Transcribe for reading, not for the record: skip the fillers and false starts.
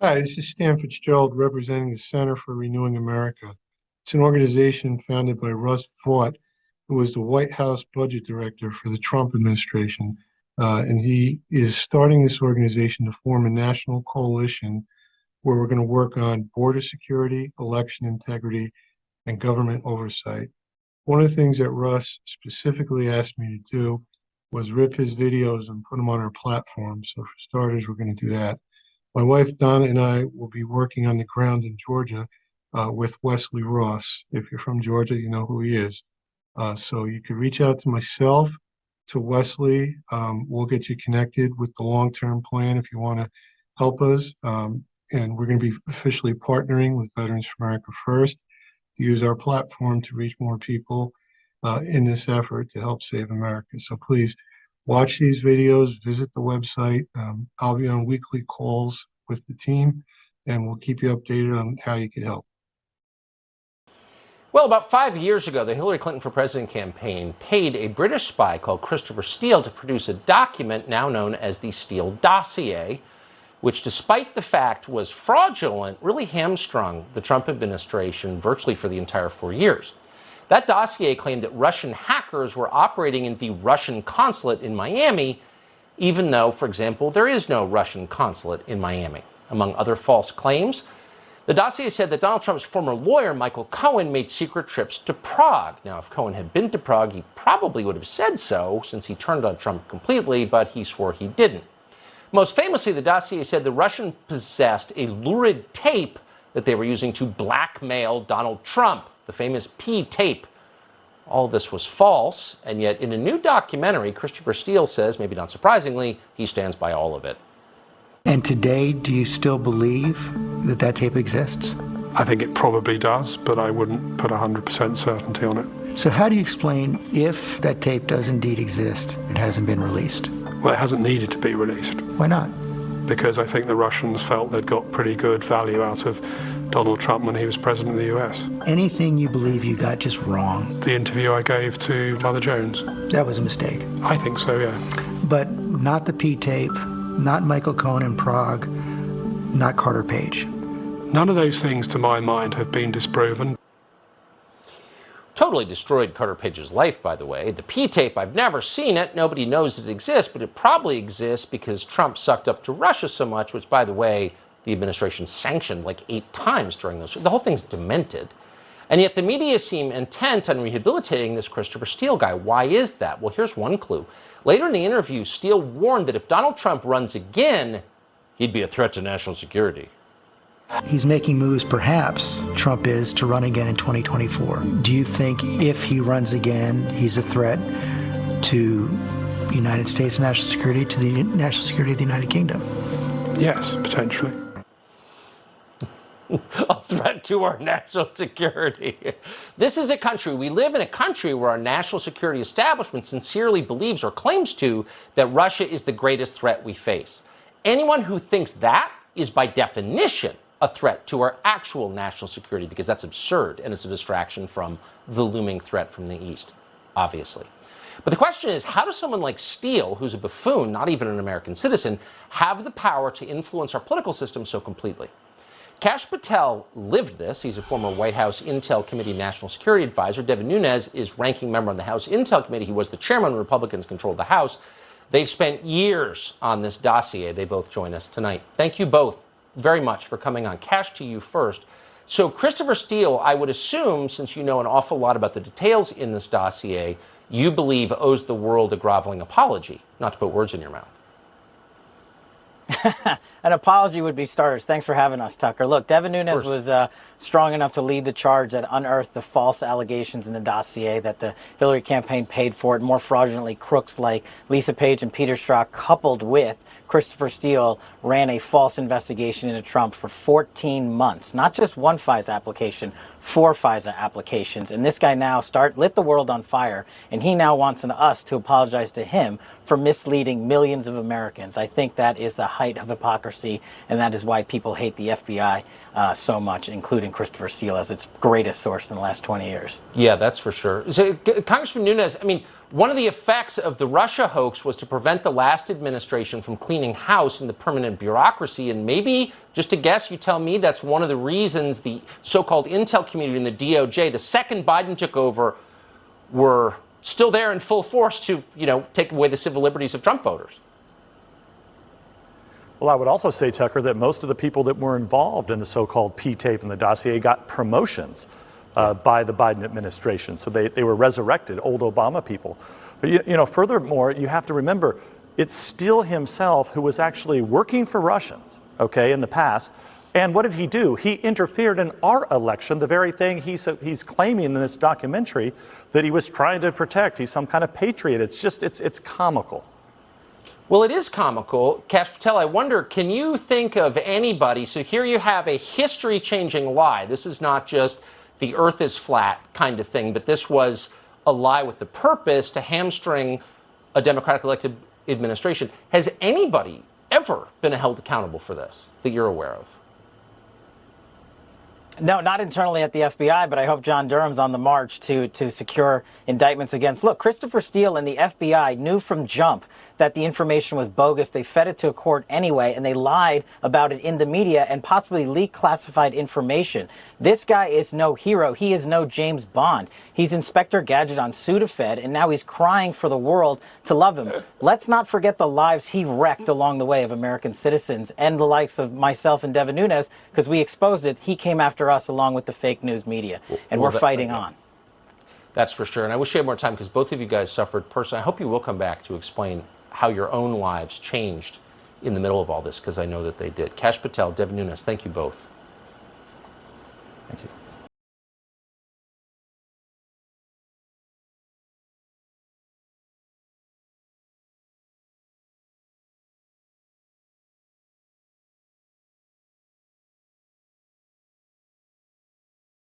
Hi, this is Stan Fitzgerald representing the Center for Renewing America. It's an organization founded by Russ Vought, who was the White House budget director for the Trump administration. And he is starting this organization to form a national coalition where we're going to work on border security, election integrity, and government oversight. One of the things that Russ specifically asked me to do was rip his videos and put them on our platform. So for starters, we're going to do that. My wife Donna and I will be working on the ground in Georgia with Wesley Ross. If you're from Georgia, you know who he is. So you could reach out to myself, to Wesley. We'll get you connected with the long-term plan if you want to help us. And we're going to be officially partnering with Veterans for America First to use our platform to reach more people in this effort to help save America. So please watch these videos, visit the website. I'll be on weekly calls with the team, and we'll keep you updated on how you can help. Well, about 5 years ago, the Hillary Clinton for President campaign paid a British spy called Christopher Steele to produce a document now known as the Steele dossier, which, despite the fact was fraudulent, really hamstrung the Trump administration virtually for the entire 4 years. That dossier claimed that Russian hackers were operating in the Russian consulate in Miami, even though, for example, there is no Russian consulate in Miami. Among other false claims, the dossier said that Donald Trump's former lawyer, Michael Cohen, made secret trips to Prague. Now, if Cohen had been to Prague, he probably would have said so, since he turned on Trump completely, but he swore he didn't. Most famously, the dossier said the Russians possessed a lurid tape that they were using to blackmail Donald Trump, the famous P tape. All this was false, and yet in a new documentary, Christopher Steele says, maybe not surprisingly, he stands by all of it. And today, do you still believe that that tape exists? I think it probably does, but I wouldn't put 100% certainty on it. So how do you explain, if that tape does indeed exist, it hasn't been released? Well, it hasn't needed to be released. Why not? Because I think the Russians felt they'd got pretty good value out of Donald Trump when he was president of the US. Anything you believe you got just wrong? The interview I gave to Mother Jones. That was a mistake. I think so, yeah. But not the P tape, not Michael Cohen in Prague, not Carter Page. None of those things, to my mind, have been disproven. Totally destroyed Carter Page's life, by the way. The P tape, I've never seen it. Nobody knows it exists, but it probably exists because Trump sucked up to Russia so much, which, by the way, the administration sanctioned like 8 times during those. The whole thing's demented. And yet the media seem intent on rehabilitating this Christopher Steele guy. Why is that? Well, here's one clue. Later in the interview, Steele warned that if Donald Trump runs again, he'd be a threat to national security. He's making moves, perhaps, Trump is, to run again in 2024. Do you think if he runs again, he's a threat to the United States national security, to the national security of the United Kingdom? Yes, potentially. A threat to our national security. This is a country, we live in a country where our national security establishment sincerely believes or claims to that Russia is the greatest threat we face. Anyone who thinks that is by definition a threat to our actual national security, because that's absurd and it's a distraction from the looming threat from the East, obviously. But the question is, how does someone like Steele, who's a buffoon, not even an American citizen, have the power to influence our political system so completely? Kash Patel lived this. He's a former White House Intel Committee National Security Advisor. Devin Nunes is ranking member on the House Intel Committee. He was the chairman when Republicans controlled the House. They've spent years on this dossier. They both join us tonight. Thank you both very much for coming on. Kash, to you first. So Christopher Steele, I would assume, since you know an awful lot about the details in this dossier, you believe owes the world a groveling apology, not to put words in your mouth. An apology would be starters. Thanks for having us, Tucker. Look, Devin Nunes was strong enough to lead the charge that unearthed the false allegations in the dossier that the Hillary campaign paid for it. More fraudulently, crooks like Lisa Page and Peter Strzok, coupled with Christopher Steele, ran a false investigation into Trump for 14 months. Not just one FISA application, 4 FISA applications. And this guy now lit the world on fire, and he now wants us to apologize to him for misleading millions of Americans. I think that is the height of hypocrisy, and that is why people hate the FBI so much, including Christopher Steele as its greatest source in the last 20 years. Yeah, that's for sure. So, Congressman Nunes, I mean, One of the effects of the Russia hoax was to prevent the last administration from cleaning house in the permanent bureaucracy. And maybe, just a guess, you tell me that's one of the reasons the so-called intel community and the DOJ, the second Biden took over, were still there in full force to, take away the civil liberties of Trump voters. Well, I would also say, Tucker, that most of the people that were involved in the so-called P-tape and the dossier got promotions by the Biden administration. So they were resurrected, old Obama people. But, furthermore, you have to remember, it's Steele himself who was actually working for Russians, in the past. And what did he do? He interfered in our election, the very thing he's claiming in this documentary that he was trying to protect. He's some kind of patriot. It's comical. Well, it is comical. Kash Patel, I wonder, can you think of anybody? So here you have a history-changing lie. This is not just the earth is flat kind of thing, but this was a lie with the purpose to hamstring a Democratic elected administration. Has anybody ever been held accountable for this that you're aware of? No, not internally at the FBI, but I hope John Durham's on the march to secure indictments against. Look, Christopher Steele and the FBI knew from jump that the information was bogus. They fed it to a court anyway, and they lied about it in the media and possibly leaked classified information. This guy is no hero. He is no James Bond. He's Inspector Gadget on Sudafed, and now he's crying for the world to love him. Let's not forget the lives he wrecked along the way of American citizens and the likes of myself and Devin Nunes, because we exposed it. He came after us along with the fake news media, and we're fighting on. That's for sure. And I wish you had more time because both of you guys suffered personally. I hope you will come back to explain how your own lives changed in the middle of all this, because I know that they did. Kash Patel, Devin Nunes, thank you both. Thank you.